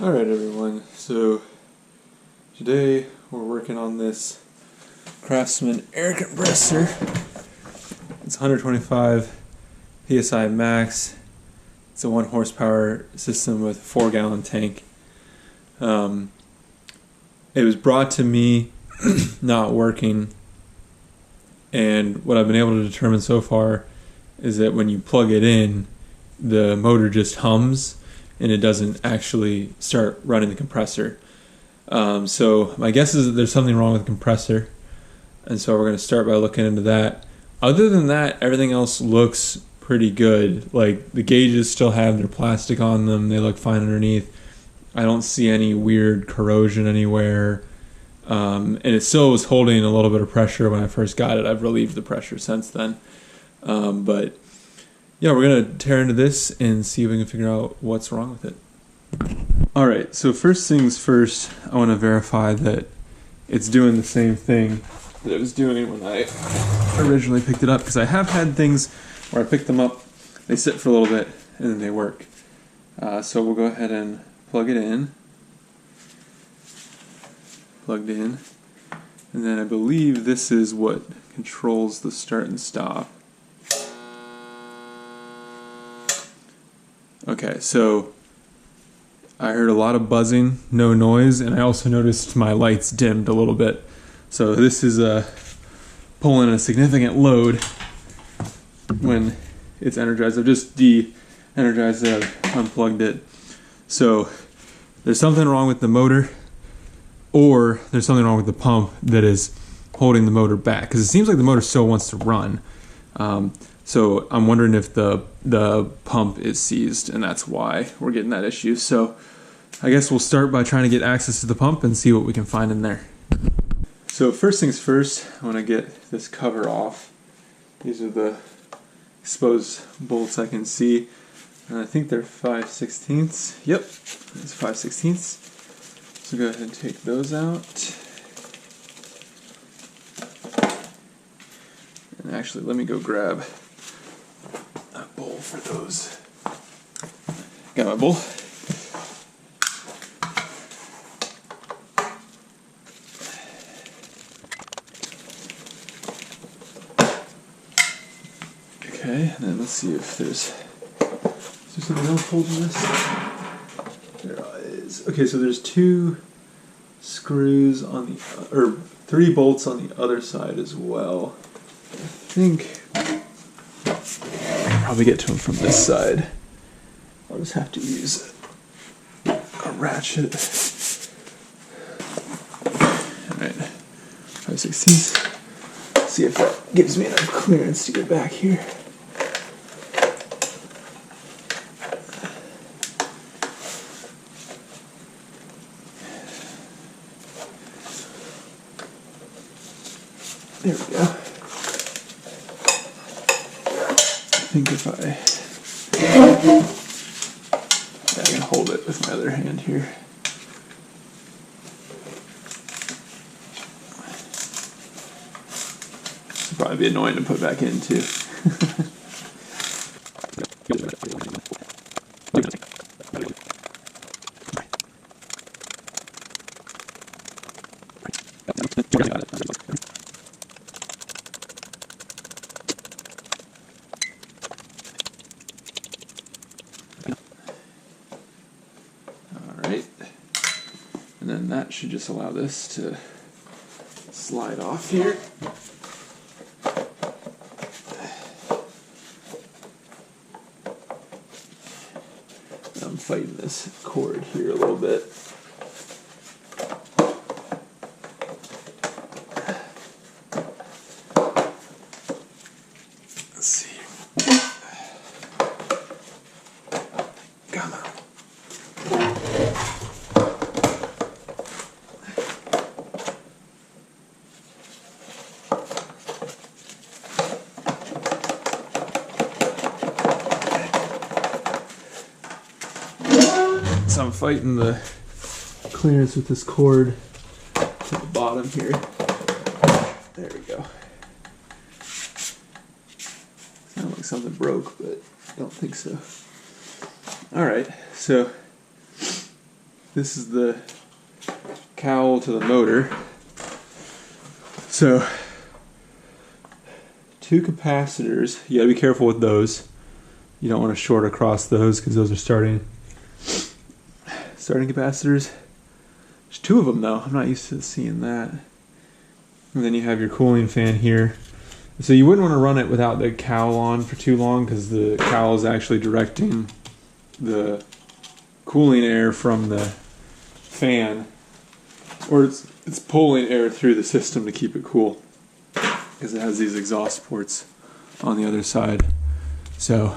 Alright everyone, so today we're working on this Craftsman Air Compressor. It's 125 PSI max. It's a 1 horsepower system with a 4-gallon tank. It was brought to me not working, and what I've been able to determine so far is that when you plug it in, the motor just hums and it doesn't actually start running the compressor. So my guess is that there's something wrong with the compressor, and so we're going to start by looking into that. Other than that, everything else looks pretty good. Like, the gauges still have their plastic on them, they look fine underneath. I don't see any weird corrosion anywhere, and it still was holding a little bit of pressure when I first got it. I've relieved the pressure since then, but yeah, we're going to tear into this and see if we can figure out what's wrong with it. Alright, so first things first, I want to verify that it's doing the same thing that it was doing when I originally picked it up, because I have had things where I pick them up, they sit for a little bit, and then they work. So we'll go ahead and plug it in. Plugged in. And then I believe this is what controls the start and stop. Okay, so I heard a lot of buzzing, no noise, and I also noticed my lights dimmed a little bit. So this is pulling a significant load when it's energized. I've just de-energized it, I've unplugged it. So there's something wrong with the motor, or there's something wrong with the pump that is holding the motor back, because it seems like the motor still wants to run. So I'm wondering if the pump is seized, and that's why we're getting that issue. So I guess we'll start by trying to get access to the pump and see what we can find in there. So first things first, I want to get this cover off. These are the exposed bolts I can see, and I think they're 5/16. Yep, it's 5/16. So go ahead and take those out. And actually, let me go grab a bowl for those. Got my bowl. Okay, and then let's see if is there something else holding this? There is. Okay, so there's 2 screws on the, or 3 bolts on the other side as well. I think I'll probably get to them from this side. I'll just have to use a ratchet. Alright, 5/16. See if that gives me enough clearance to get back here. There we go. I think if I can hold it with my other hand here. This will probably be annoying to put back in too. Alright, and then that should just allow this to slide off here. I'm fighting this cord here a little bit. Let's see. Come on. So I'm fighting the clearance with this cord to the bottom here. There we go. Sounds like something broke, but I don't think so. Alright, so this is the cowl to the motor. So, 2 capacitors. You gotta be careful with those. You don't want to short across those because those are starting capacitors. There's 2 of them though. I'm not used to seeing that. And then you have your cooling fan here. So you wouldn't want to run it without the cowl on for too long because the cowl is actually directing the cooling air from the fan, or it's pulling air through the system to keep it cool because it has these exhaust ports on the other side. So,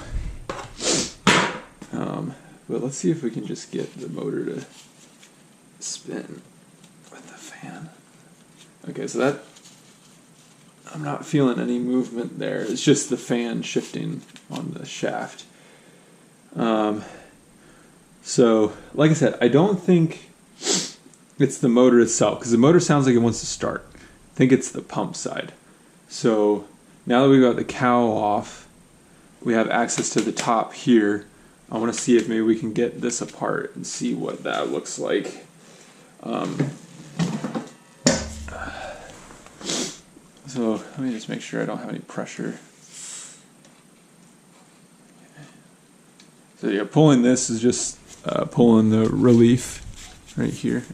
but let's see if we can just get the motor to spin with the fan. Okay, so that, I'm not feeling any movement there. It's just the fan shifting on the shaft. So, like I said, I don't think it's the motor itself, because the motor sounds like it wants to start. I think it's the pump side. So, now that we've got the cowl off, we have access to the top here. I want to see if maybe we can get this apart and see what that looks like. So let me just make sure I don't have any pressure. So yeah, pulling this is just pulling the relief right here.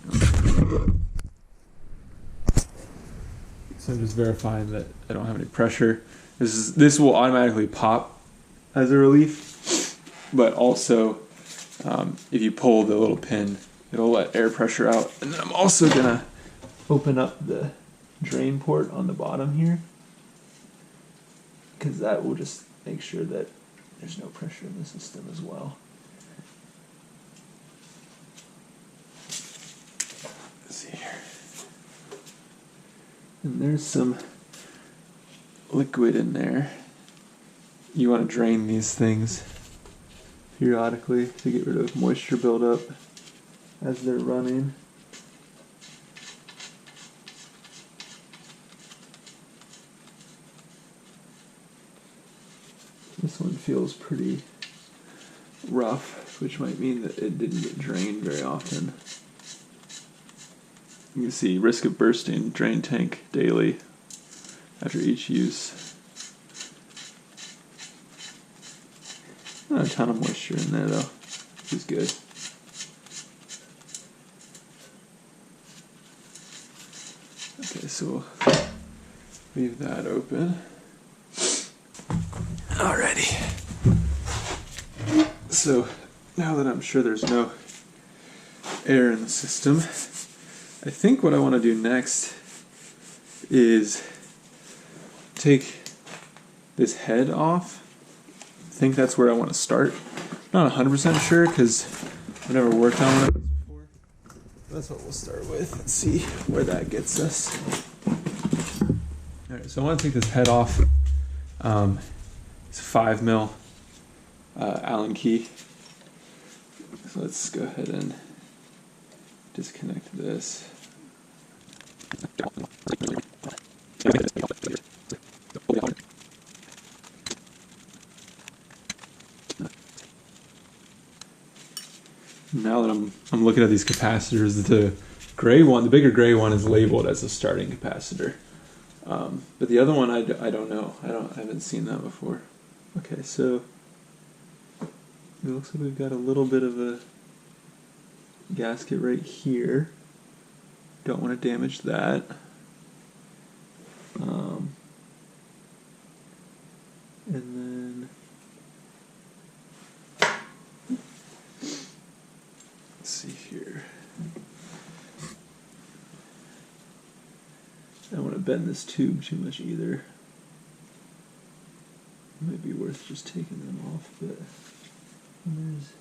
So I'm just verifying that I don't have any pressure. This will automatically pop as a relief, but also if you pull the little pin, it'll let air pressure out. And then I'm also gonna open up the drain port on the bottom here, because that will just make sure that there's no pressure in the system as well. Let's see here. And there's some liquid in there. You want to drain these things periodically to get rid of moisture buildup as they're running. This one feels pretty rough, which might mean that it didn't get drained very often. You can see risk of bursting, drain tank daily after each use. Not a ton of moisture in there though, which is good. Okay, so we'll leave that open. Alrighty. So now that I'm sure there's no air in the system, I think what I want to do next is take this head off. I think that's where I want to start. Not 100% sure because I've never worked on one of those before. That's what we'll start with and see where that gets us. Alright, so I want to take this head off. It's a 5 mil Allen key. So let's go ahead and disconnect this. Now that I'm looking at these capacitors, the gray one, the bigger gray one, is labeled as a starting capacitor. But the other one, I don't know. I haven't seen that before. Okay, so it looks like we've got a little bit of a gasket right here. Don't want to damage that. And then let's see here. I don't want to bend this tube too much either. It might be worth just taking them off, but there's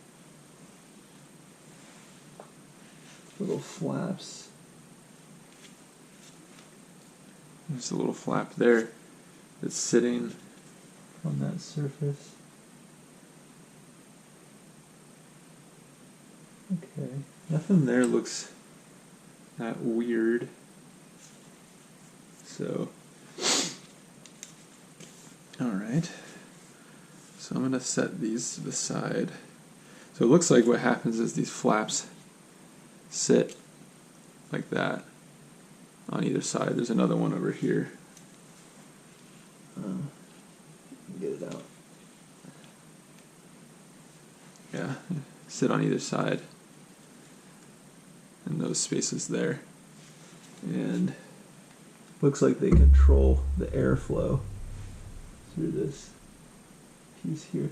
little flaps. There's a little flap there that's sitting on that surface. Okay, nothing there looks that weird. So, alright, so I'm going to set these to the side. So it looks like what happens is these flaps sit like that on either side. There's another one over here. Get it out. Yeah, sit on either side in those spaces there. And looks like they control the airflow through this piece here.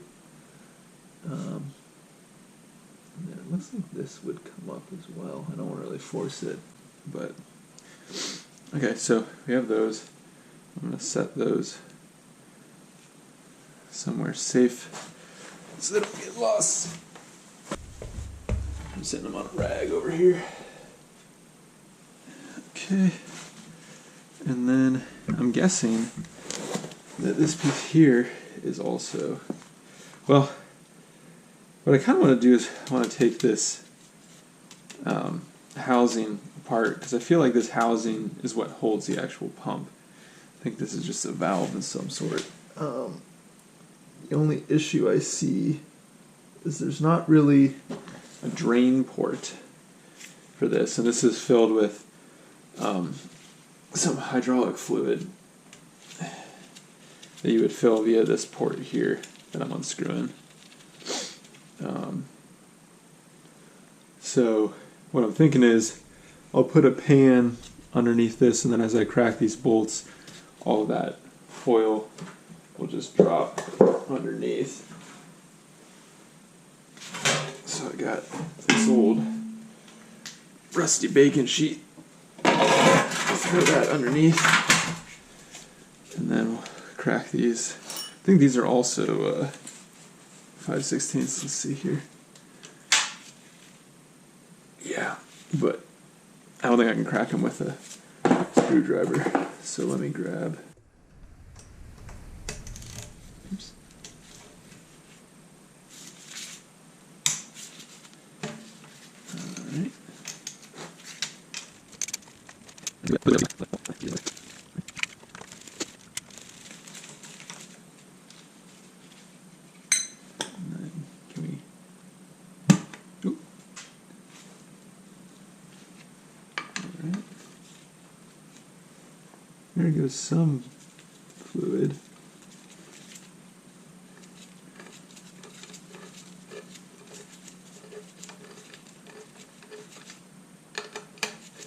And then it looks like this would come up as well. I don't want to really force it, but okay, so we have those. I'm going to set those somewhere safe so they don't get lost. I'm setting them on a rag over here. Okay. And then I'm guessing that this piece here is also, well, what I kind of want to do is I want to take this housing apart, because I feel like this housing is what holds the actual pump. I think this is just a valve of some sort. The only issue I see is there's not really a drain port for this, and this is filled with some hydraulic fluid that you would fill via this port here that I'm unscrewing. So what I'm thinking is I'll put a pan underneath this, and then as I crack these bolts, all of that foil will just drop underneath. So I got this old rusty bacon sheet. Throw that underneath, and then we'll crack these. I think these are also 5/16. Let's see here. Yeah, but I don't think I can crack them with a screwdriver. So let me grab. Oops. All right. There goes some fluid.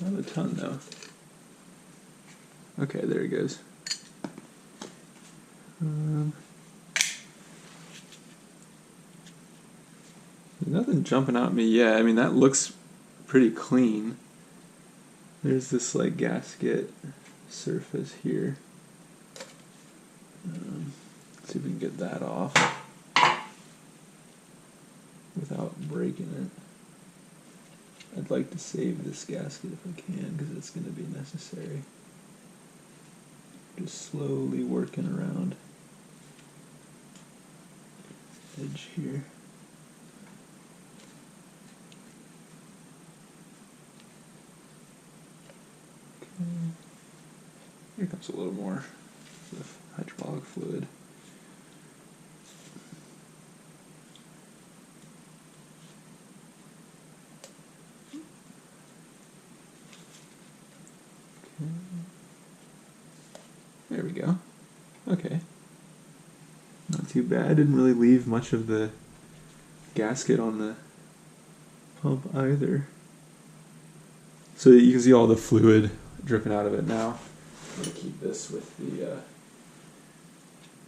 Not a ton though. Okay, there it goes. Nothing jumping out at me yet. I mean, that looks pretty clean. There's this like gasket surface here. See if we can get that off without breaking it. I'd like to save this gasket if I can, because it's going to be necessary. Just slowly working around edge here. Okay. Here comes a little more of hydraulic fluid. Okay. There we go. Okay. Not too bad. Didn't really leave much of the gasket on the pump either. So you can see all the fluid dripping out of it now. I'm going to keep this with the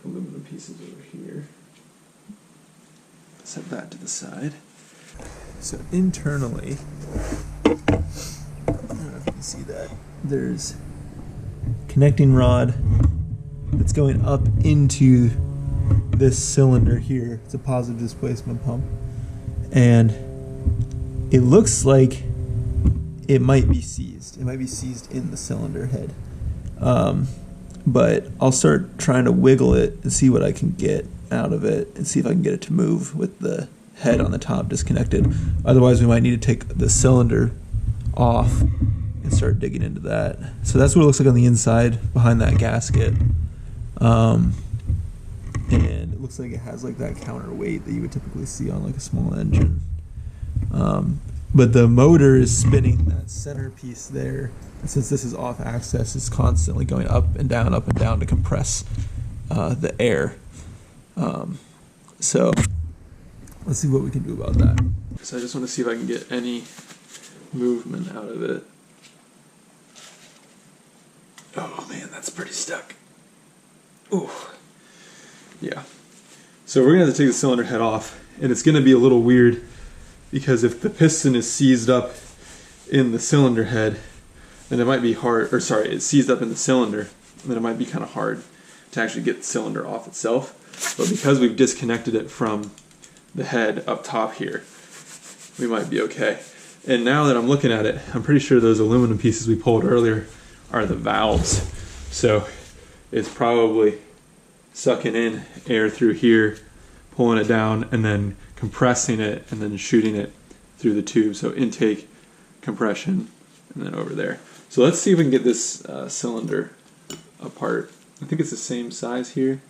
aluminum pieces over here. Set that to the side. So internally, I don't know if you can see that, there's a connecting rod that's going up into this cylinder here. It's a positive displacement pump. And it looks like it might be seized. It might be seized in the cylinder head. But I'll start trying to wiggle it and see what I can get out of it and see if I can get it to move with the head on the top disconnected. Otherwise, we might need to take the cylinder off and start digging into that. So that's what it looks like on the inside behind that gasket. And it looks like it has like that counterweight that you would typically see on like a small engine. but the motor is spinning that center piece there. And since this is off axis, it's constantly going up and down to compress the air. So let's see what we can do about that. So I just want to see if I can get any movement out of it. Oh man, that's pretty stuck. Ooh. Yeah. So we're going to have to take the cylinder head off, and it's going to be a little weird because if the piston is seized up in the cylinder head, then it might be hard, or sorry, it's seized up in the cylinder, then it might be kind of hard to actually get the cylinder off itself. But because we've disconnected it from the head up top here, we might be okay. And now that I'm looking at it, I'm pretty sure those aluminum pieces we pulled earlier are the valves. So it's probably sucking in air through here, pulling it down, and then compressing it, and then shooting it through the tube. So intake, compression, and then over there. So let's see if we can get this cylinder apart. I think it's the same size here.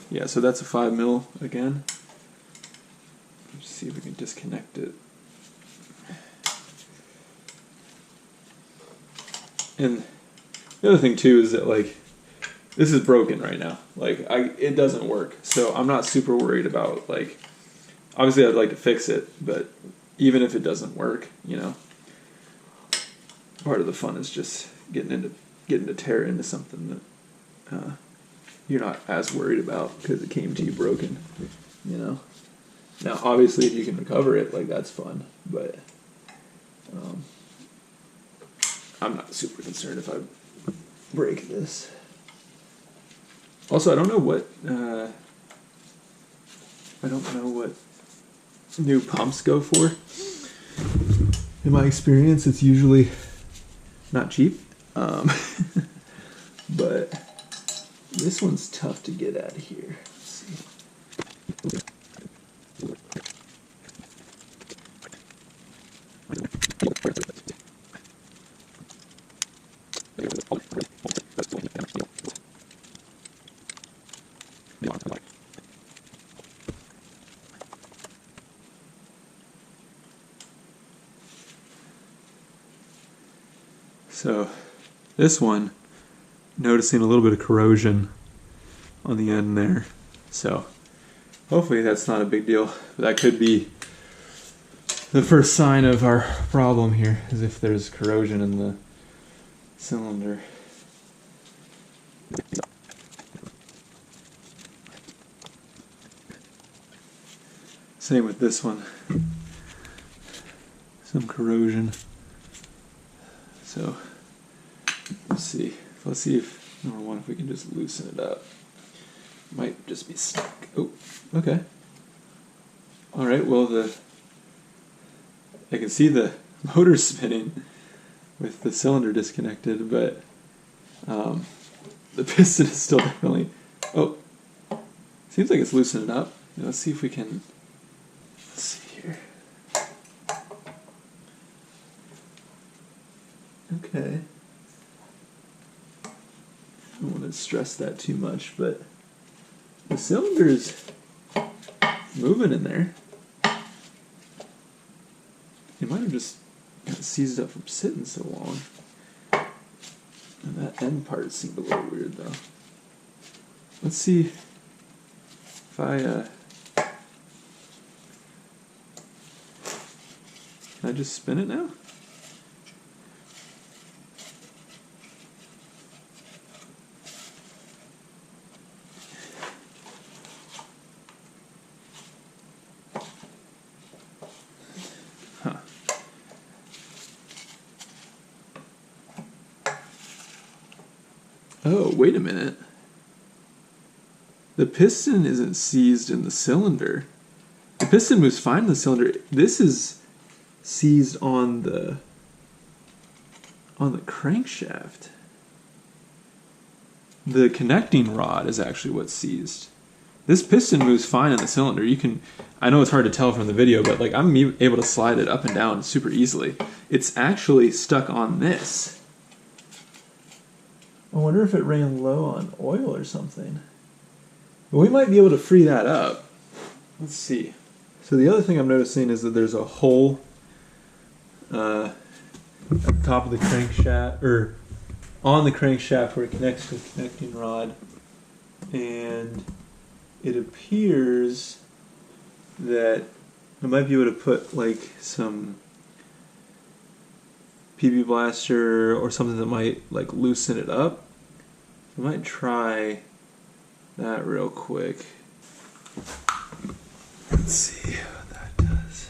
Yeah, so that's a 5 mil again. Let's see if we can disconnect it. And the other thing too is that like this is broken right now. Like it doesn't work. So I'm not super worried about like obviously I'd like to fix it, but even if it doesn't work, you know, part of the fun is just getting to tear into something that you're not as worried about because it came to you broken, you know. Now obviously if you can recover it, like that's fun, but I'm not super concerned if I break this. Also, I don't know what new pumps go for. In my experience, it's usually not cheap, but this one's tough to get out of here. Let's see. So this one, noticing a little bit of corrosion on the end there. So hopefully that's not a big deal. But that could be the first sign of our problem here, is if there's corrosion in the cylinder. Same with this one. Some corrosion. So let's see if number one, if we can just loosen it up. Might just be stuck. Oh, okay. All right. Well, I can see the motor spinning with the cylinder disconnected, but the piston is still definitely. Oh, seems like it's loosening up. Let's see if we can. Let's see here. Okay. I don't want to stress that too much, but the cylinder is moving in there. It might have just got seized up from sitting so long. And that end part seemed a little weird though. Let's see if I can I just spin it now? Huh. Oh, wait a minute. The piston isn't seized in the cylinder. The piston moves fine in the cylinder. This is seized on the crankshaft. The connecting rod is actually what's seized. This piston moves fine in the cylinder. I know it's hard to tell from the video, but like I'm able to slide it up and down super easily. It's actually stuck on this. I wonder if it ran low on oil or something. But we might be able to free that up. Let's see. So the other thing I'm noticing is that there's a hole at the top of the crankshaft, or on the crankshaft where it connects to the connecting rod, and it appears that I might be able to put like some PB Blaster or something that might like loosen it up. I might try that real quick. Let's see what that does.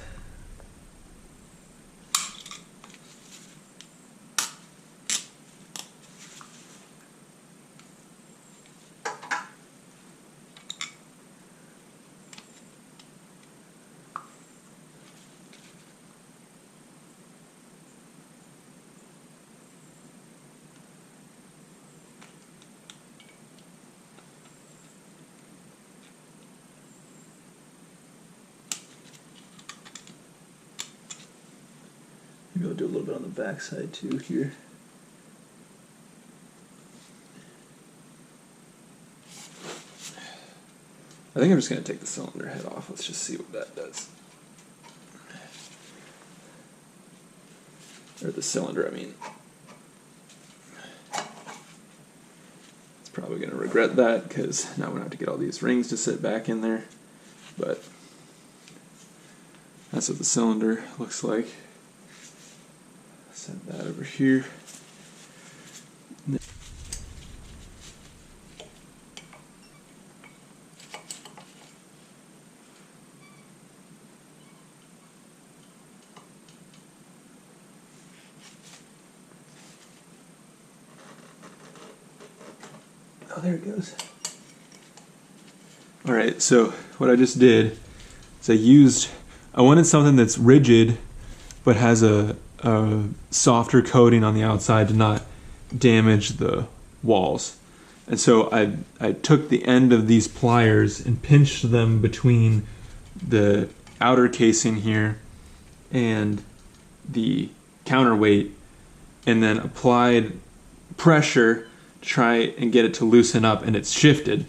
Maybe I'll do a little bit on the back side too here. I think I'm just going to take the cylinder head off. Let's just see what that does. Or the cylinder, I mean. It's probably going to regret that because now I'm going to have to get all these rings to sit back in there. But that's what the cylinder looks like. Set that over here. Oh, there it goes. Alright, so what I just did is I wanted something that's rigid but has a softer coating on the outside to not damage the walls. And so I took the end of these pliers and pinched them between the outer casing here and the counterweight, and then applied pressure to try and get it to loosen up, and it's shifted.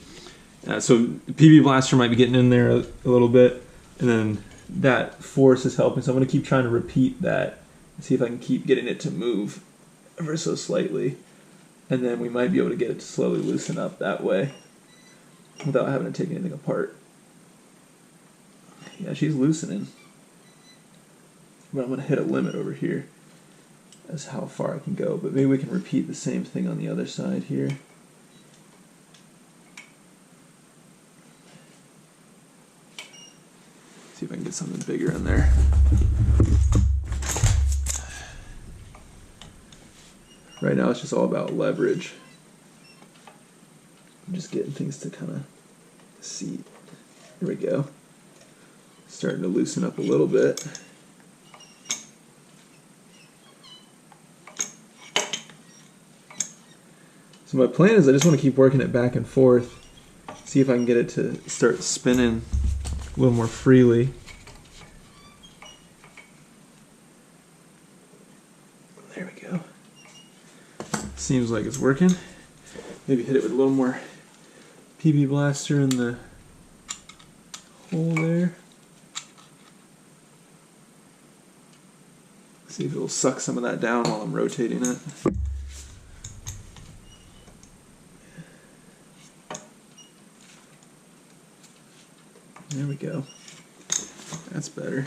So PB Blaster might be getting in there a little bit, and then that force is helping. So I'm going to keep trying to repeat that and see if I can keep getting it to move ever so slightly, and then we might be able to get it to slowly loosen up that way without having to take anything apart. Yeah, she's loosening, but I'm going to hit a limit over here as how far I can go, but maybe we can repeat the same thing on the other side here. See if I can get something bigger in there. Right now it's just all about leverage. I'm just getting things to kind of seat. Here we go. Starting to loosen up a little bit. So my plan is I just want to keep working it back and forth, see if I can get it to start spinning a little more freely. There we go. Seems like it's working. Maybe hit it with a little more PB Blaster in the hole there. See if it'll suck some of that down while I'm rotating it. There we go. That's better.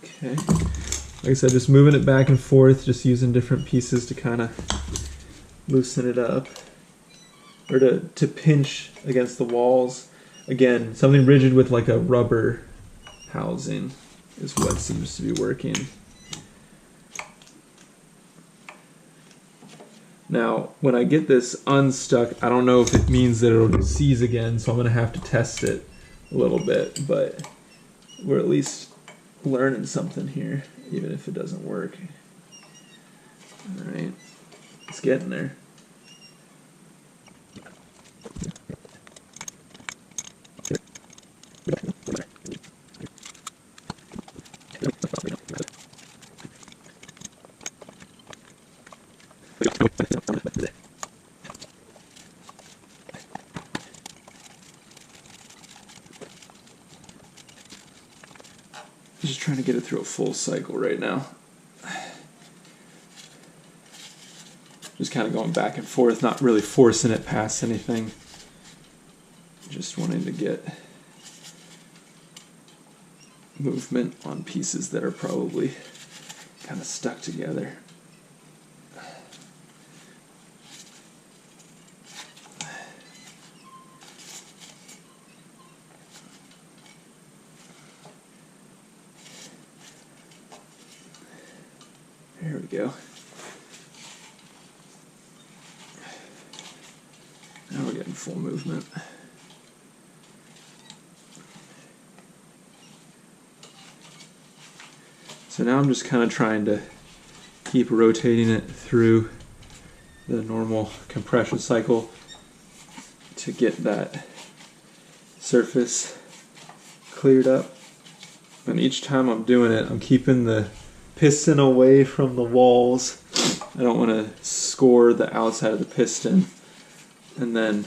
Okay. Like I said, just moving it back and forth, just using different pieces to kind of loosen it up. Or to pinch against the walls. Again, something rigid with like a rubber housing is what seems to be working. Now, when I get this unstuck, I don't know if it means that it'll seize again, so I'm going to have to test it a little bit, but we're at least learning something here, even if it doesn't work. Alright, it's getting there. Just trying to get it through a full cycle right now. Just kind of going back and forth, not really forcing it past anything. Just wanting to get movement on pieces that are probably kind of stuck together. There we go. Now we're getting full movement. So now I'm just kind of trying to keep rotating it through the normal compression cycle to get that surface cleared up. And each time I'm doing it, I'm keeping the piston away from the walls. I don't want to score the outside of the piston. And then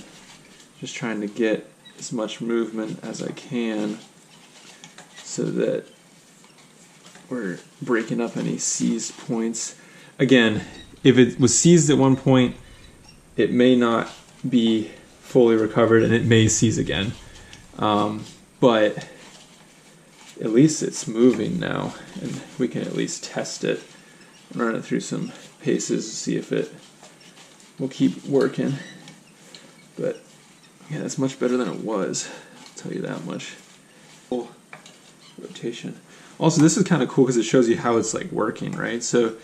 just trying to get as much movement as I can so that we're breaking up any seized points. Again, if it was seized at one point, it may not be fully recovered and it may seize again. But at least it's moving now, and we can at least test it and run it through some paces to see if it will keep working. But yeah, that's much better than it was, I'll tell you that much. Full rotation. Also, this is kind of cool because it shows you how it's like working, right? So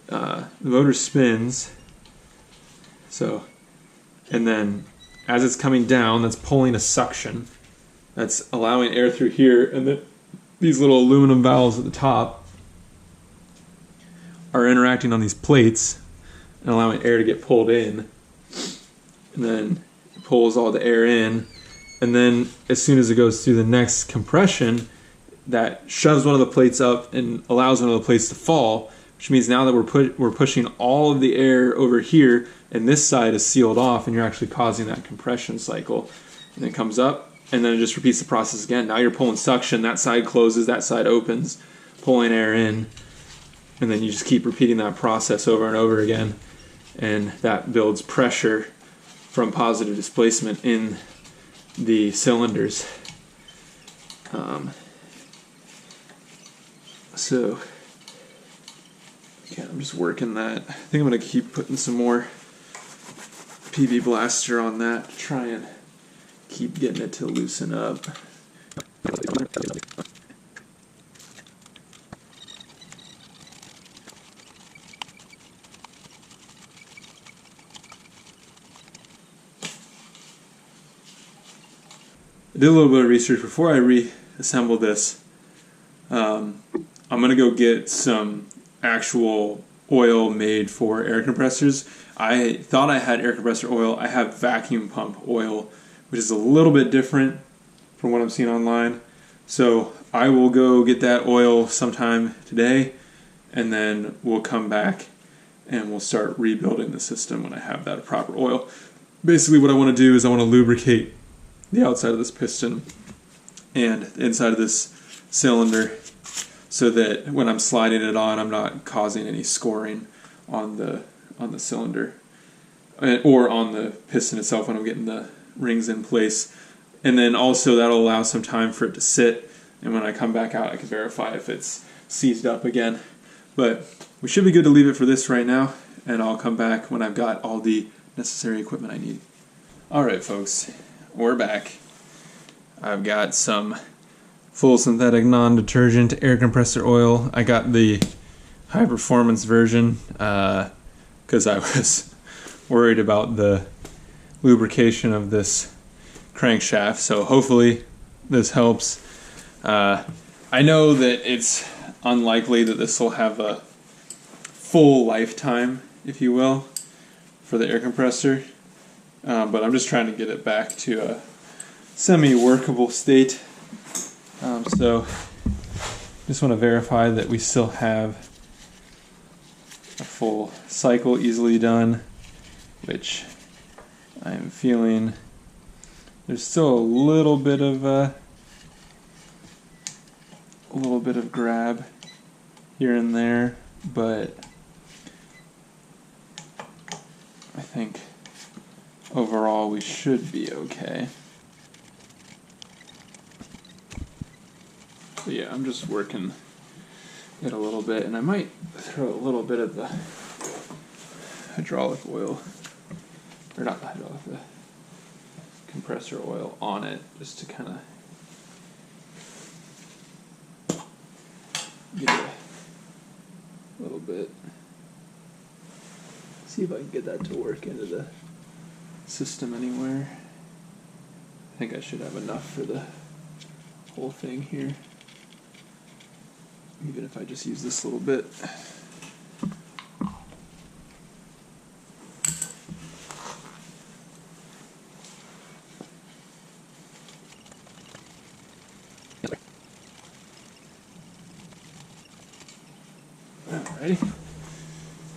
the motor spins, and then as it's coming down, that's pulling a suction that's allowing air through here, and then these little aluminum valves at the top are interacting on these plates and allowing air to get pulled in, and then it pulls all the air in, and then as soon as it goes through the next compression, that shoves one of the plates up and allows one of the plates to fall, which means now that we're pushing all of the air over here, and this side is sealed off, and you're actually causing that compression cycle. And it comes up, and then it just repeats the process again. Now you're pulling suction, that side closes, that side opens, pulling air in, and then you just keep repeating that process over and over again, and that builds pressure from positive displacement in the cylinders. So, okay, I'm just working that. I think I'm going to keep putting some more PB Blaster on that to try and keep getting it to loosen up. I did a little bit of research before I reassembled this. I'm going to go get some actual oil made for air compressors. I thought I had air compressor oil. I have vacuum pump oil, which is a little bit different from what I'm seeing online. So I will go get that oil sometime today, and then we'll come back and we'll start rebuilding the system when I have that proper oil. Basically what I want to do is I want to lubricate the outside of this piston and the inside of this cylinder so that when I'm sliding it on, I'm not causing any scoring on the cylinder or on the piston itself when I'm getting the rings in place. And then also that'll allow some time for it to sit, and when I come back out I can verify if it's seized up again. But we should be good to leave it for this right now, and I'll come back when I've got all the necessary equipment I need. Alright folks, we're back. I've got some full synthetic non-detergent air compressor oil. I got the high performance version because I was worried about the lubrication of this crankshaft, so hopefully this helps. I know that it's unlikely that this will have a full lifetime, if you will, for the air compressor, but I'm just trying to get it back to a semi-workable state. So just want to verify that we still have a full cycle easily done, which I am feeling there's still a little bit of a little bit of grab here and there, but I think overall we should be okay. But yeah, I'm just working it a little bit, and I might throw a little bit of the hydraulic oil, or not the hydraulic, the compressor oil on it, just to kind of get a little bit. See if I can get that to work into the system anywhere. I think I should have enough for the whole thing here, even if I just use this little bit. Alrighty.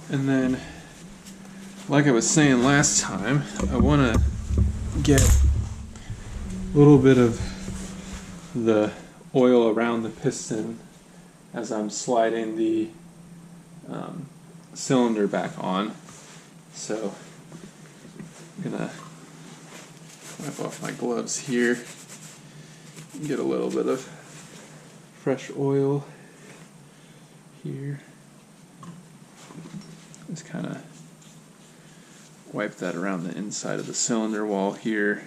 And then, like I was saying last time, I want to get a little bit of the oil around the piston as I'm sliding the cylinder back on. So I'm gonna wipe off my gloves here and get a little bit of fresh oil here. Just kind of wipe that around the inside of the cylinder wall here,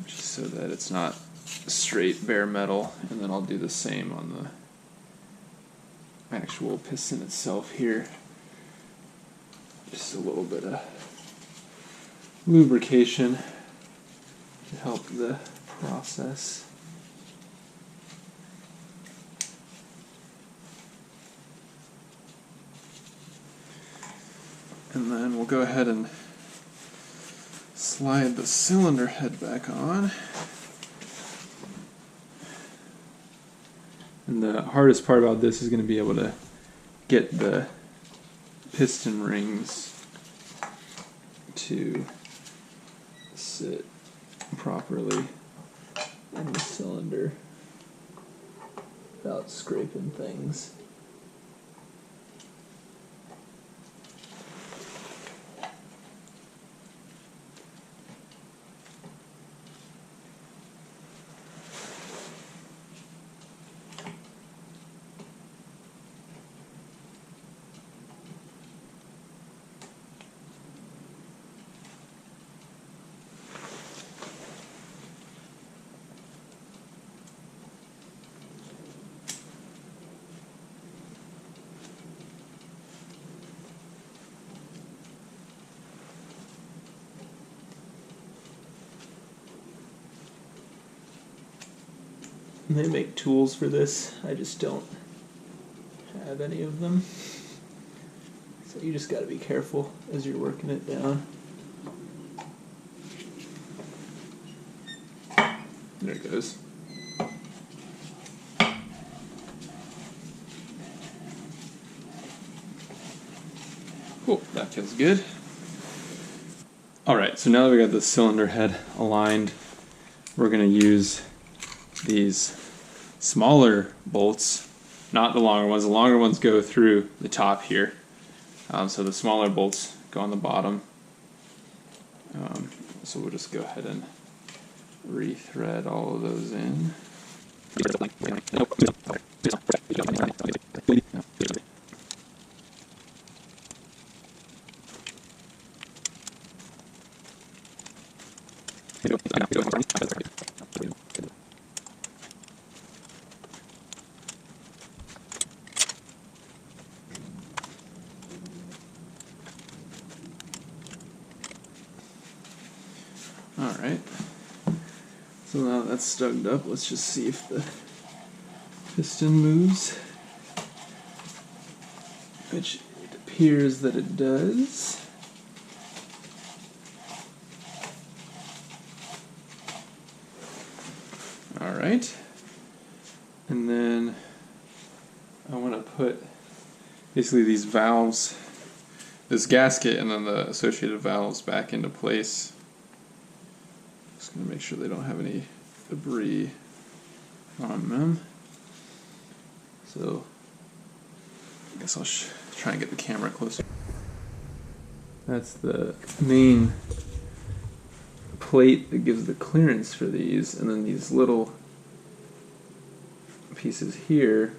just so that it's not straight bare metal, and then I'll do the same on the actual piston itself here. Just a little bit of lubrication to help the process. And then we'll go ahead and slide the cylinder head back on. And the hardest part about this is going to be able to get the piston rings to sit properly in the cylinder without scraping things. They make tools for this. I just don't have any of them. So you just got to be careful as you're working it down. There it goes. Cool, that feels good. Alright, so now that we got the cylinder head aligned, we're going to use these smaller bolts, not the longer ones. The longer ones go through the top here. So the smaller bolts go on the bottom. So we'll just go ahead and rethread all of those in. Alright, so now that's stugged up, let's just see if the piston moves, which it appears that it does. Alright, and then I want to put basically these valves, this gasket and then the associated valves back into place. Just going to make sure they don't have any debris on them. So I guess I'll try and get the camera closer. That's the main plate that gives the clearance for these, and then these little pieces here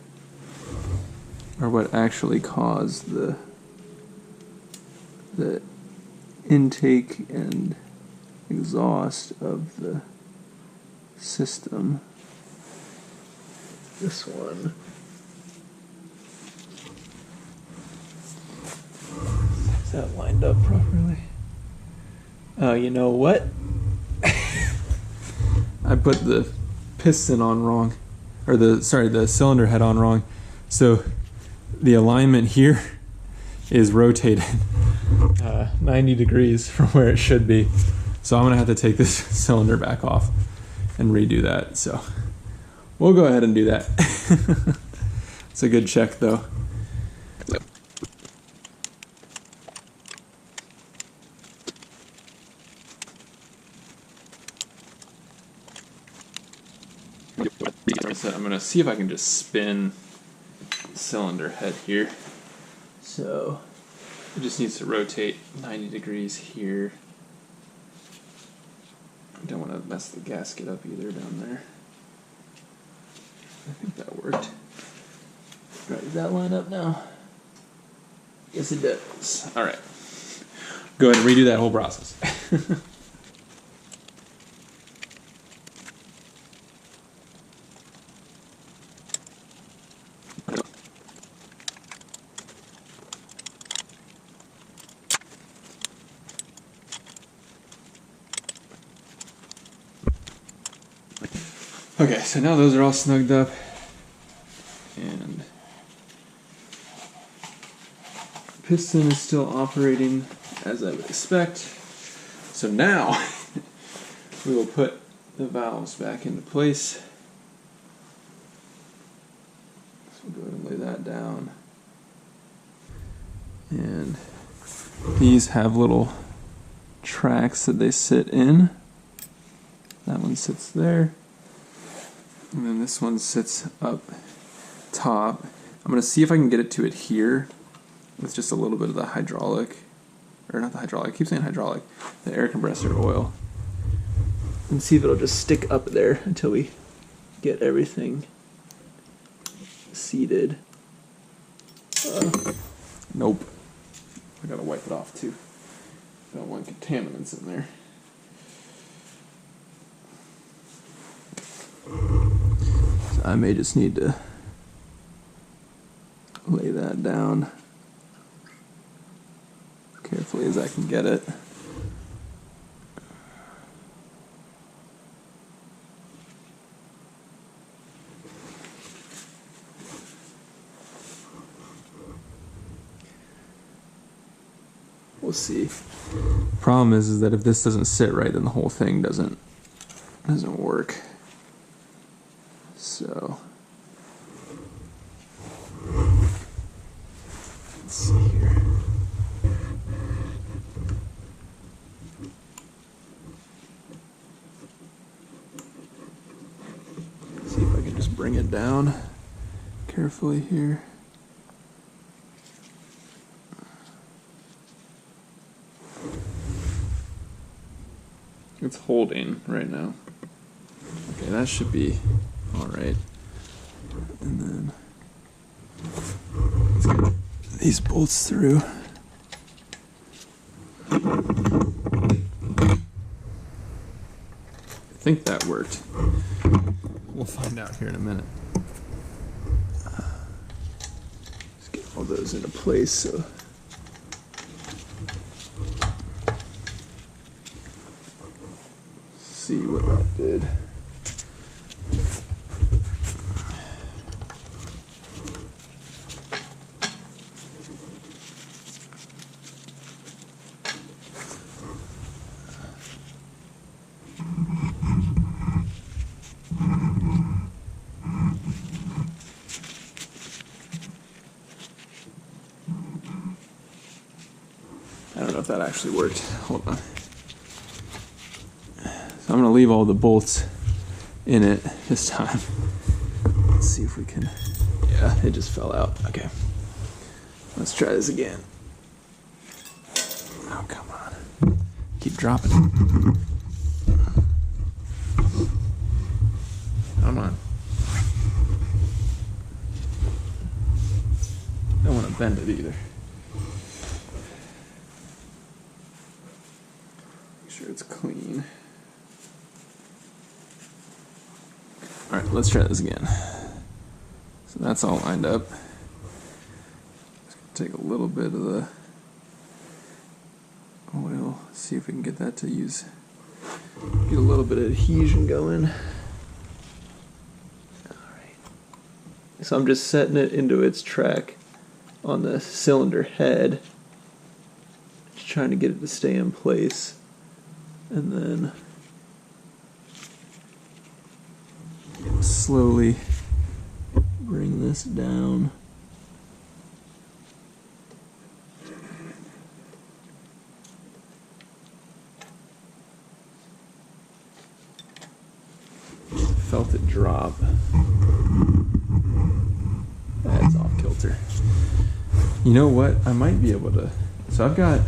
are what actually cause the intake and exhaust of the system. This one. Is that lined up properly? Oh, you know what? I put the piston on wrong, or the cylinder head on wrong. So the alignment here is rotated 90 degrees from where it should be. So I'm gonna have to take this cylinder back off and redo that. So we'll go ahead and do that. It's a good check though. So I'm gonna see if I can just spin the cylinder head here. So it just needs to rotate 90 degrees here. I don't want to mess the gasket up either down there. I think that worked. Right, does that line up now? Yes, it does. All right. Go ahead and redo that whole process. Okay, so now those are all snugged up, and piston is still operating as I would expect. So now we will put the valves back into place. So we'll go ahead and lay that down. And these have little tracks that they sit in. That one sits there. And then this one sits up top. I'm going to see if I can get it to adhere with just a little bit of the hydraulic, or not the hydraulic, I keep saying hydraulic, the air compressor oil. And see if it'll just stick up there until we get everything seated. Nope. I gotta wipe it off too. Don't want contaminants in there. So I may just need to lay that down carefully as I can get it. We'll see. Problem is that if this doesn't sit right, then the whole thing doesn't work. So let's see here. See if I can just bring it down carefully here. It's holding right now. Okay, that should be all right. And then let's get these bolts through. I think that worked. We'll find out here in a minute. Let's get all those into place. So. See what that did. I don't know if that actually worked. Hold on. So I'm going to leave all the bolts in it this time. Let's see if we can. Yeah, Yeah, it just fell out. Okay. Let's try this again. Oh, come on. Keep dropping it. Come on. Don't want to bend it either. Make sure it's clean. All right, let's try this again. So that's all lined up. Take a little bit of the oil, see if we can get that to use, get a little bit of adhesion going. Alright. So I'm just setting it into its track on the cylinder head, just trying to get it to stay in place, and then slowly bring this down. Felt it drop. That's off kilter. You know what? I might be able to. So I've got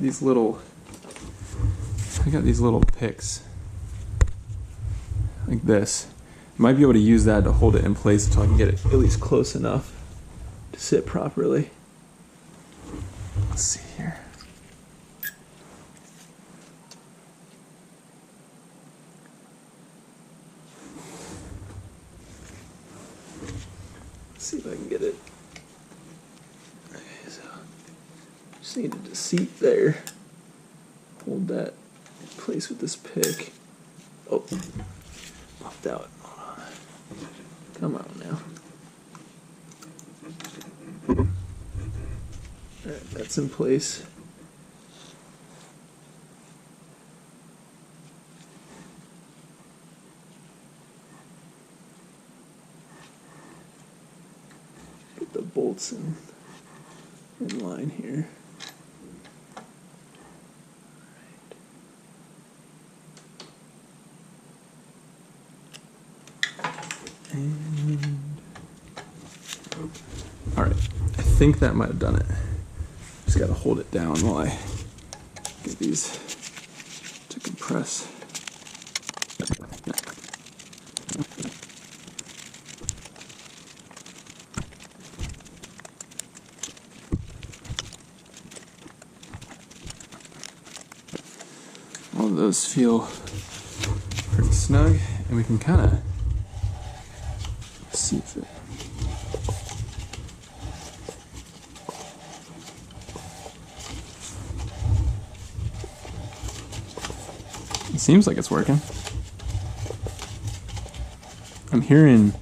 these little picks like this. I might be able to use that to hold it in place until I can get it at least close enough to sit properly. Let's see here. See if I can get it. Okay, so just needed to seat there. Hold that in place with this pick. Oh, popped out. Hold on. Come on now. Alright, that's in place. Get the bolts in line here. Alright, I think that might have done it. Just gotta hold it down while I get these to compress. All of those feel pretty snug, and we can kind of see if it. It seems like it's working. I'm hearing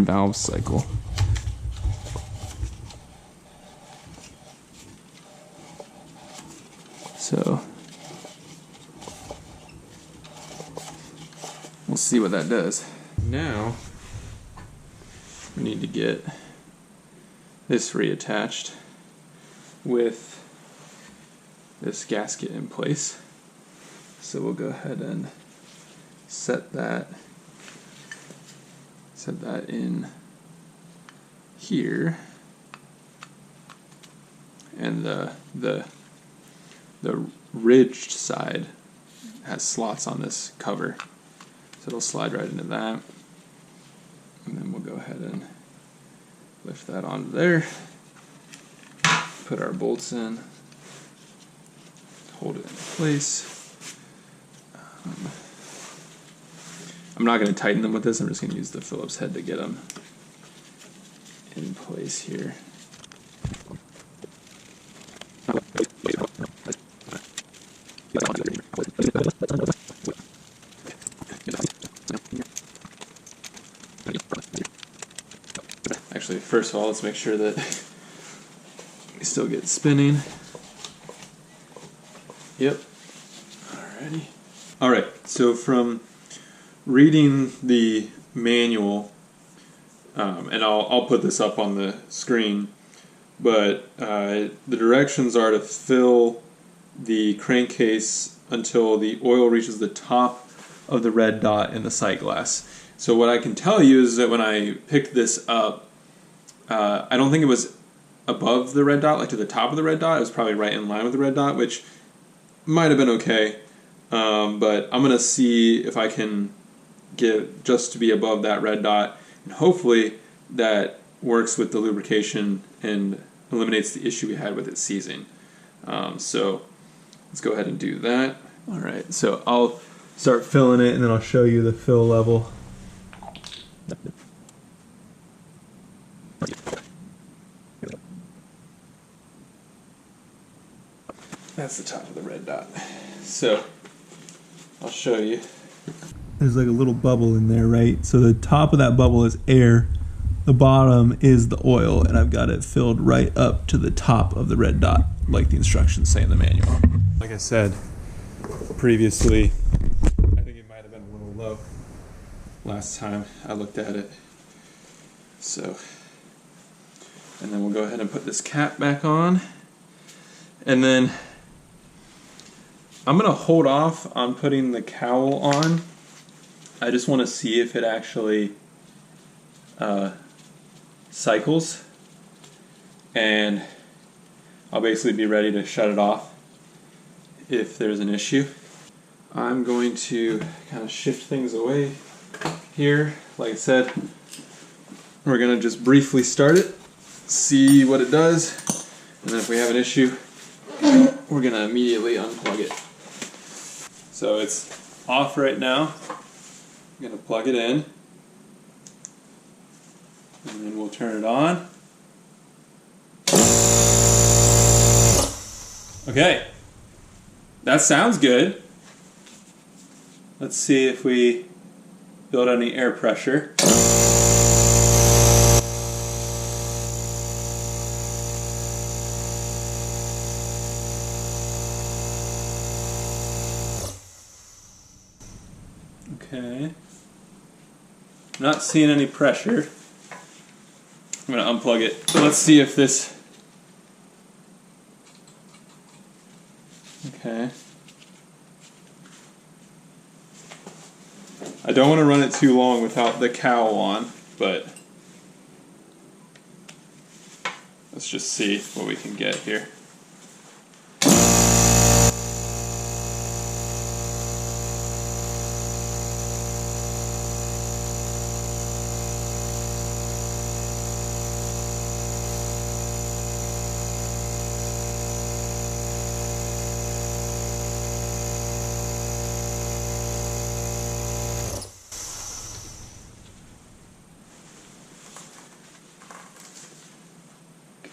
valve cycle. So we'll see what that does. Now we need to get this reattached with this gasket in place. So we'll go ahead and set that in here, and the ridged side has slots on this cover, so it'll slide right into that, and then we'll go ahead and lift that onto there, put our bolts in, hold it in place. I'm not going to tighten them with this, I'm just going to use the Phillips head to get them in place here. Actually, first of all, let's make sure that we still get spinning. Yep. Alrighty. Alright, so from reading the manual, and I'll put this up on the screen, but the directions are to fill the crankcase until the oil reaches the top of the red dot in the sight glass. So what I can tell you is that when I picked this up, I don't think it was above the red dot, like to the top of the red dot. It was probably right in line with the red dot, which might have been okay. But I'm going to see if I can get just to be above that red dot, and hopefully that works with the lubrication and eliminates the issue we had with it seizing. So let's go ahead and do that. All right, so I'll start filling it and then I'll show you the fill level. That's the top of the red dot. So I'll show you. There's like a little bubble in there, right? So the top of that bubble is air. The bottom is the oil, and I've got it filled right up to the top of the red dot, like the instructions say in the manual. Like I said previously, I think it might have been a little low last time I looked at it. So, and then we'll go ahead and put this cap back on. And then I'm going to hold off on putting the cowl on. I just want to see if it actually cycles, and I'll basically be ready to shut it off if there's an issue. I'm going to kind of shift things away here. Like I said, we're going to just briefly start it, see what it does, and then if we have an issue, we're going to immediately unplug it. So it's off right now. I'm going to plug it in, and then we'll turn it on. Okay, that sounds good. Let's see if we build any air pressure. Okay, not seeing any pressure. I'm going to unplug it. So let's see if this... Okay. I don't want to run it too long without the cowl on, but let's just see what we can get here.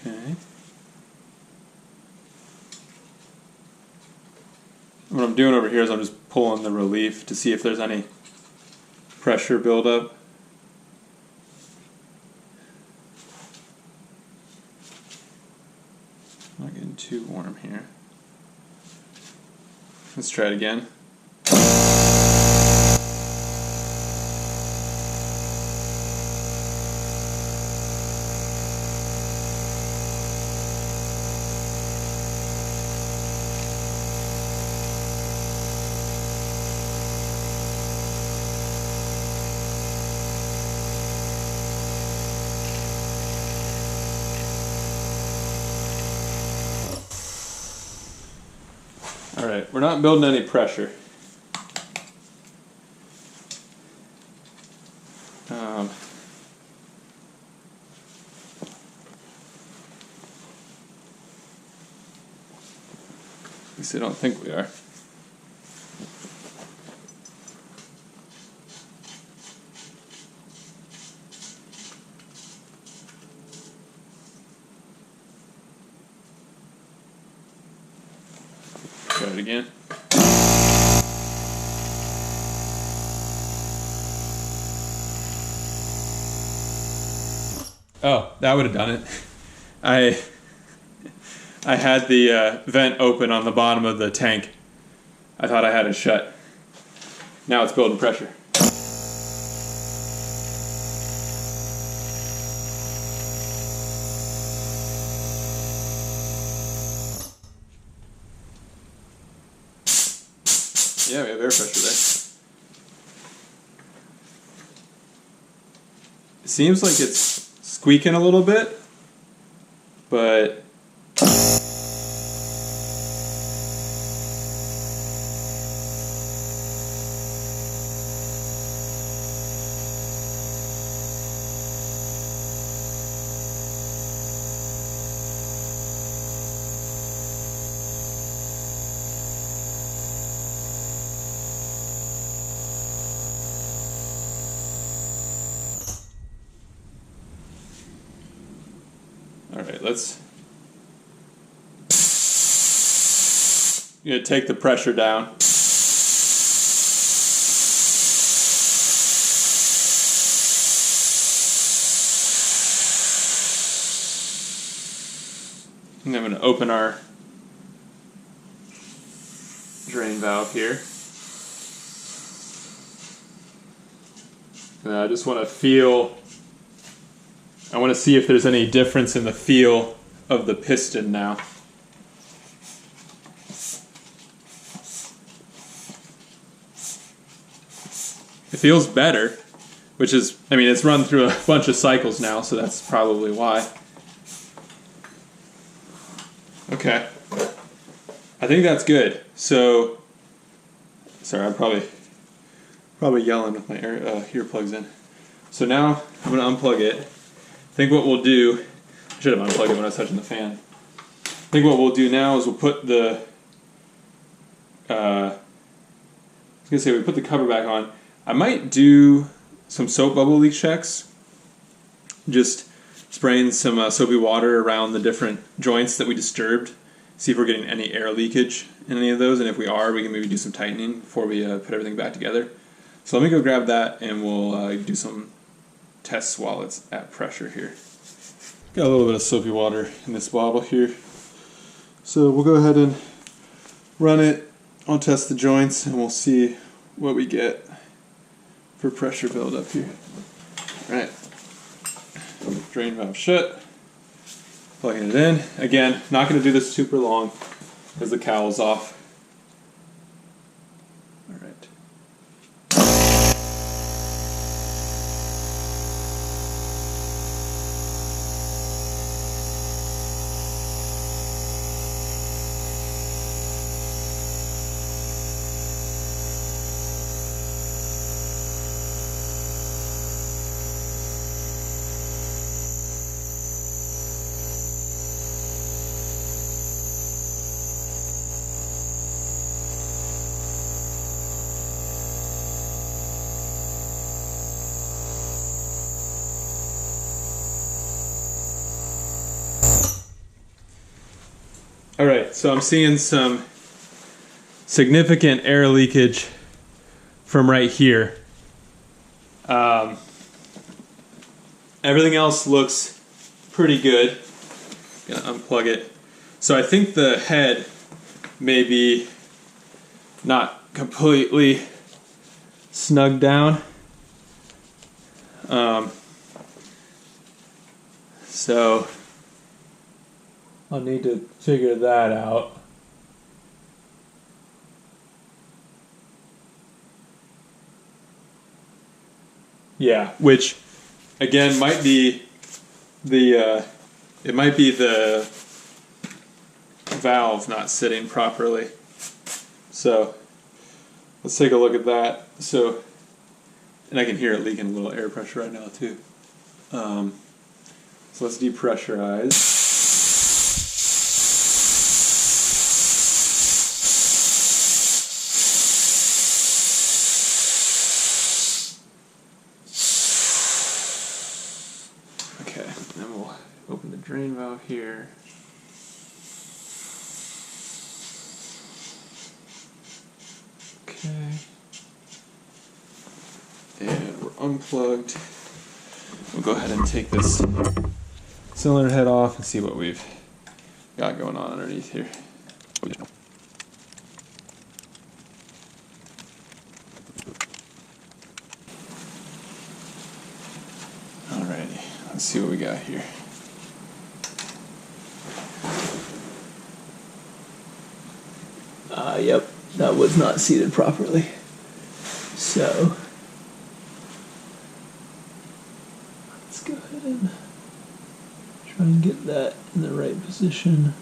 Okay. What I'm doing over here is I'm just pulling the relief to see if there's any pressure buildup. Not getting too warm here. Let's try it again. Alright, we're not building any pressure. At least I don't think we are. Try it again. Oh, that would have done it. I had the vent open on the bottom of the tank. I thought I had it shut. Now it's building pressure. Yeah, we have air pressure there. It seems like it's squeaking a little bit, but all right, I'm gonna take the pressure down. And I'm gonna open our drain valve here. And I just want to see if there's any difference in the feel of the piston now. It feels better, which is, I mean, it's run through a bunch of cycles now, so that's probably why. Okay. I think that's good. So, sorry, I'm probably yelling with my earplugs in. So now I'm going to unplug it. I think what we'll do, I should have unplugged it when I was touching the fan. I think what we'll do now is we'll put the, we put the cover back on. I might do some soap bubble leak checks. Just spraying some soapy water around the different joints that we disturbed. See if we're getting any air leakage in any of those, and if we are, we can maybe do some tightening before we put everything back together. So let me go grab that, and we'll do some tests while it's at pressure here. Got a little bit of soapy water in this bottle here. So we'll go ahead and run it. I'll test the joints, and we'll see what we get for pressure buildup here. All right. Drain valve shut. Plugging it in. Again, not going to do this super long because the cowl's off. All right. All right, so I'm seeing some significant air leakage from right here. Everything else looks pretty good. Gonna unplug it. So I think the head may be not completely snug down. So I'll need to figure that out. Yeah, which again might be the valve not sitting properly. So let's take a look at that. So, and I can hear it leaking a little air pressure right now too. So let's depressurize. Okay, then we'll open the drain valve here. Okay. And we're unplugged. We'll go ahead and take this cylinder head off and see what we've got going on underneath here. Alrighty, let's see what we got here. Yep, that was not seated properly. So let's go ahead and try and get that in the right position.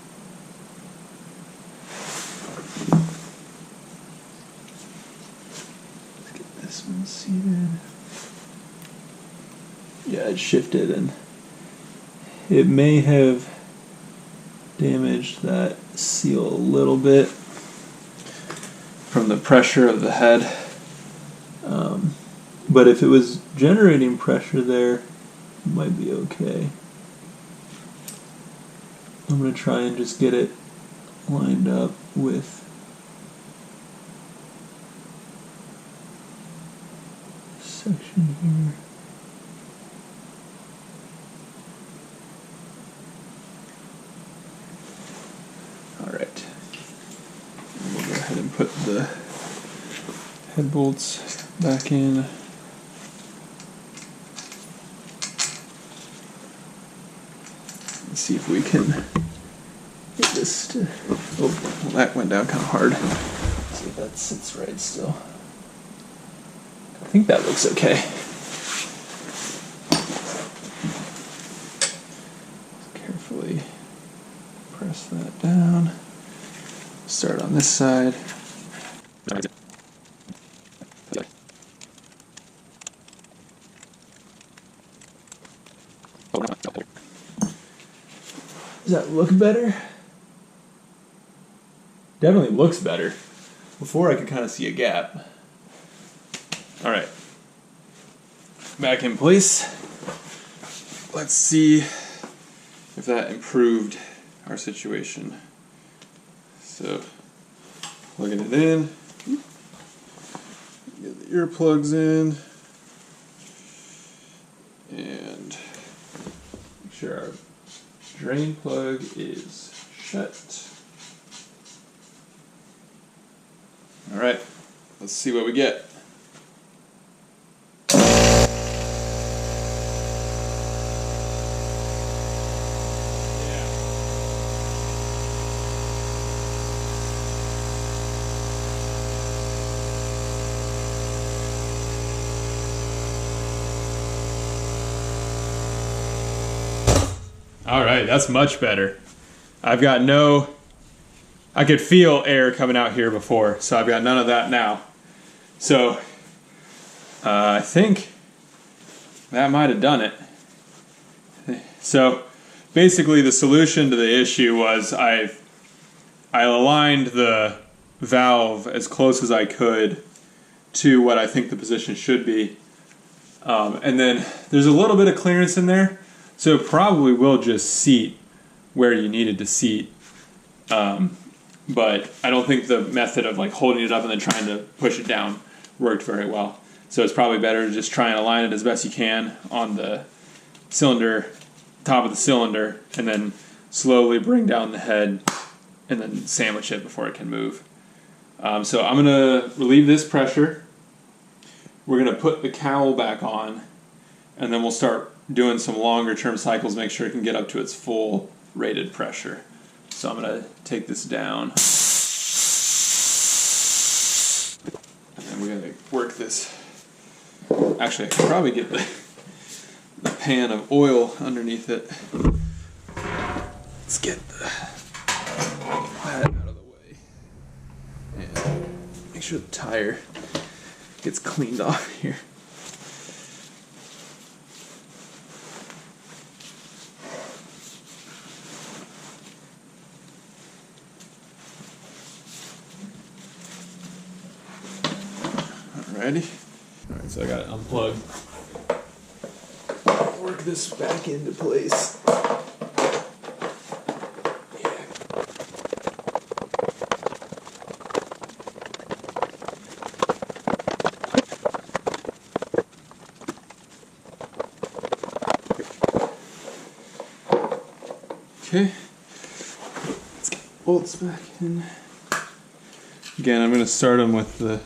Let's get this one seated. Yeah, it shifted and it may have damaged that seal a little bit from the pressure of the head. But if it was generating pressure there, it might be okay. I'm going to try and just get it lined up with this section here. Alright. We'll go ahead and put the head bolts back in. Let's see if we can get this to... Oh, well, that went down kind of hard. Let's see if that sits right still. I think that looks okay. Carefully press that down. Start on this side. Does that look better? Definitely looks better. Before I could kind of see a gap. Alright. Back in place. Let's see if that improved our situation. So, plugging it in. Get the earplugs in. And make sure our drain plug is shut. Alright, let's see what we get. Alright, that's much better. I could feel air coming out here before, so I've got none of that now. So, I think that might have done it. So, basically the solution to the issue was I aligned the valve as close as I could to what I think the position should be. And then there's a little bit of clearance in there. So it probably will just seat where you need it to seat. But I don't think the method of like holding it up and then trying to push it down worked very well. So it's probably better to just try and align it as best you can on the cylinder, top of the cylinder, and then slowly bring down the head and then sandwich it before it can move. So I'm going to relieve this pressure. We're going to put the cowl back on, and then we'll start doing some longer term cycles, make sure it can get up to its full rated pressure. So I'm going to take this down. And then we're going to work this. Actually, I could probably get the pan of oil underneath it. Let's get that out of the way. And make sure the tire gets cleaned off here. Alrighty. Alright, so I got it unplugged. Work this back into place. Yeah. Okay. Let's get the bolts back in. Again, I'm going to start them with the...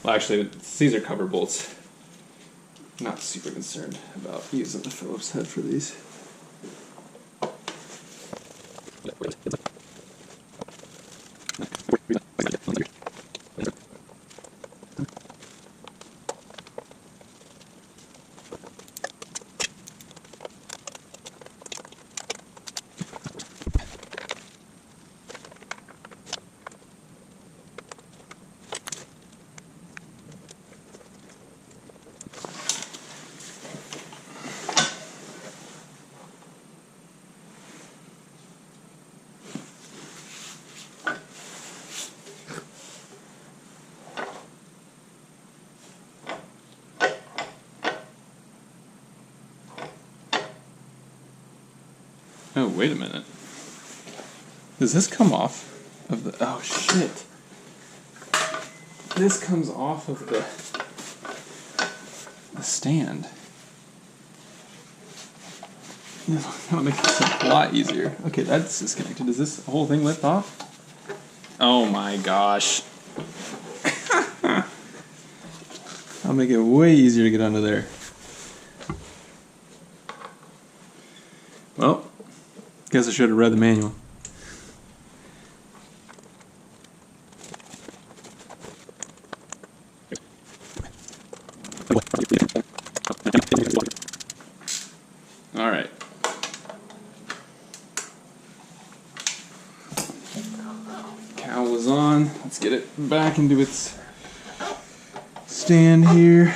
Well, actually, these are cover bolts. Not super concerned about using the Phillips head for these. Oh, wait a minute. Does this come off of the... Oh, shit. This comes off of the stand. That'll make this a lot easier. Okay, that's disconnected. Does this whole thing lift off? Oh my gosh. I'll make it way easier to get under there. Well, guess I should have read the manual. All right. Cowl is on. Let's get it back into its stand here.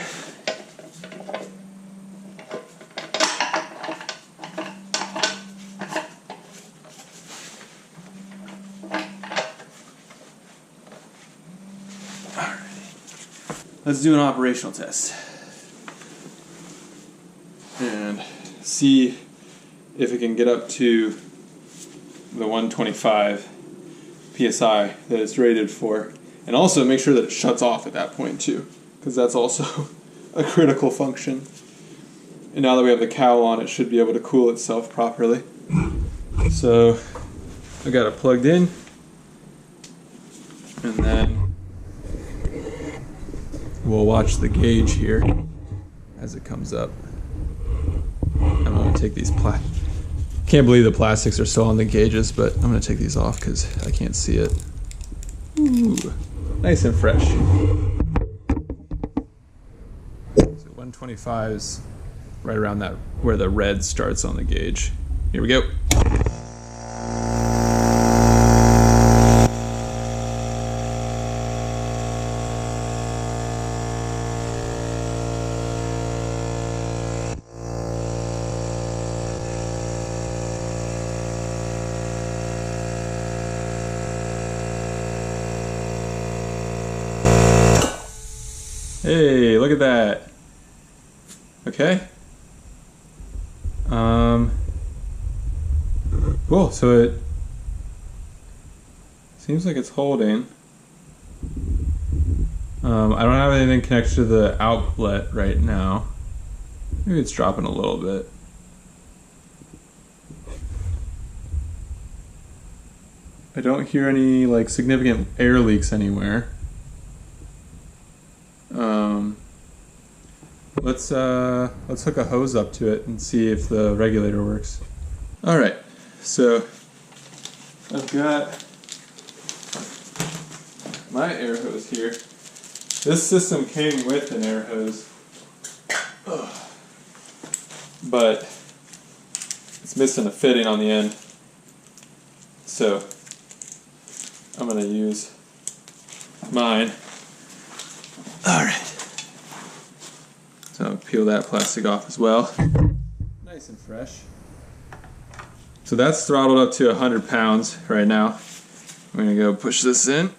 Let's do an operational test and see if it can get up to the 125 psi that it's rated for, and also make sure that it shuts off at that point too, because that's also a critical function. And now that we have the cowl on, it should be able to cool itself properly. So I got it plugged in, and then we'll watch the gauge here as it comes up. I'm going to take these can't believe the plastics are still on the gauges, but I'm going to take these off because I can't see it. Ooh, nice and fresh. So 125 is right around that where the red starts on the gauge. Here we go. Hey, look at that. Okay. Cool. So it seems like it's holding. I don't have anything connected to the outlet right now. Maybe it's dropping a little bit. I don't hear any like significant air leaks anywhere. Let's hook a hose up to it and see if the regulator works. All right, so I've got my air hose here. This system came with an air hose, but it's missing a fitting on the end. So I'm gonna use mine. All right. So I'll peel that plastic off as well. Nice and fresh. So that's throttled up to 100 pounds right now. I'm gonna go push this in.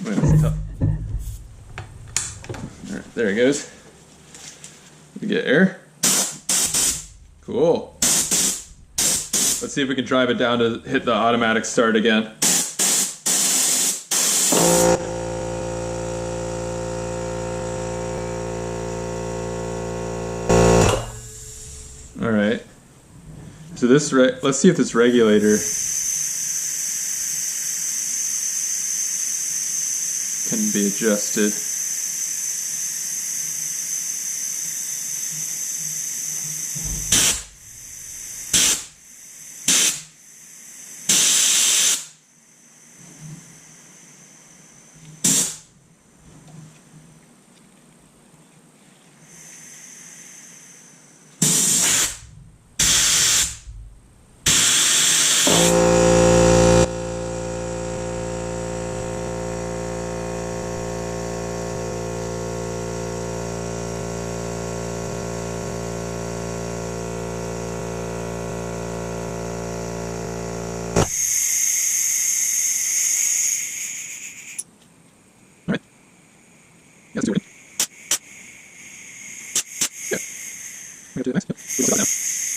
All right, there it goes. We get air. Cool. Let's see if we can drive it down to hit the automatic start again. All right. So this, let's see if this regulator can be adjusted. Let's do it. Yeah. I'm gonna do the next.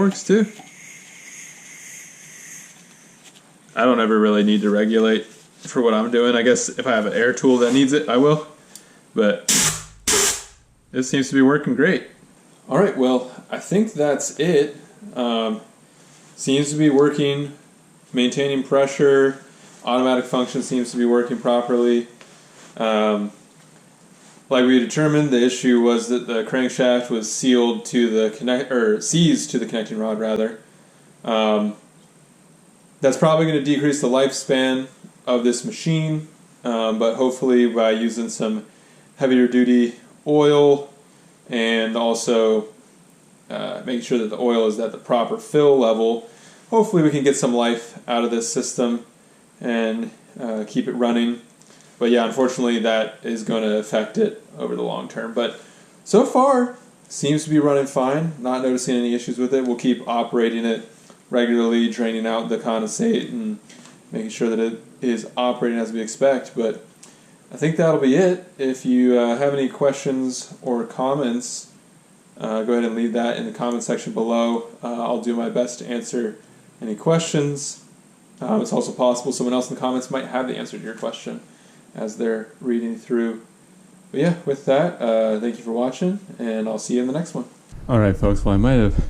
works too. I don't ever really need to regulate for what I'm doing. I guess if I have an air tool that needs it, I will. But this seems to be working great. All right, well, I think that's it. Seems to be working, maintaining pressure, automatic function seems to be working properly. Like we determined, the issue was that the crankshaft was sealed to the seized to the connecting rod rather. That's probably going to decrease the lifespan of this machine, but hopefully by using some heavier duty oil and also making sure that the oil is at the proper fill level, hopefully we can get some life out of this system and keep it running. But yeah, unfortunately that is going to affect it over the long term. But so far, seems to be running fine. Not noticing any issues with it. We'll keep operating it regularly, draining out the condensate and making sure that it is operating as we expect. But I think that'll be it. If you have any questions or comments, go ahead and leave that in the comment section below. I'll do my best to answer any questions. It's also possible someone else in the comments might have the answer to your question as they're reading through. But yeah, with that, thank you for watching, and I'll see you in the next one. All right, folks. Well, I might have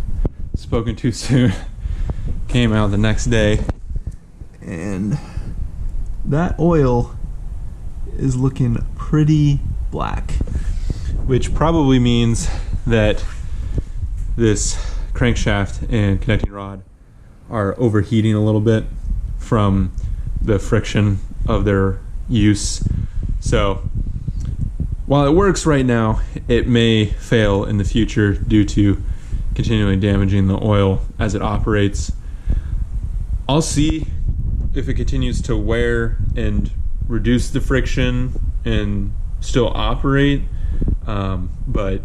spoken too soon. Came out the next day, and that oil is looking pretty black, which probably means that this crankshaft and connecting rod are overheating a little bit from the friction of their use. So while it works right now, it may fail in the future due to continually damaging the oil as it operates. I'll see if it continues to wear and reduce the friction and still operate, but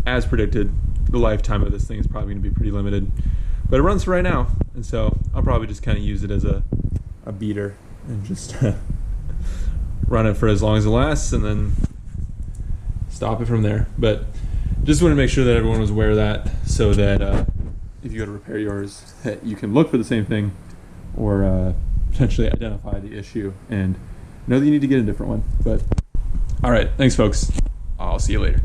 as predicted, the lifetime of this thing is probably going to be pretty limited. But it runs for right now, and so I'll probably just kind of use it as a beater and just run it for as long as it lasts and then stop it from there. But just want to make sure that everyone was aware of that, so that if you go to repair yours, you can look for the same thing or potentially identify the issue and know that you need to get a different one. But all right, thanks folks. I'll see you later.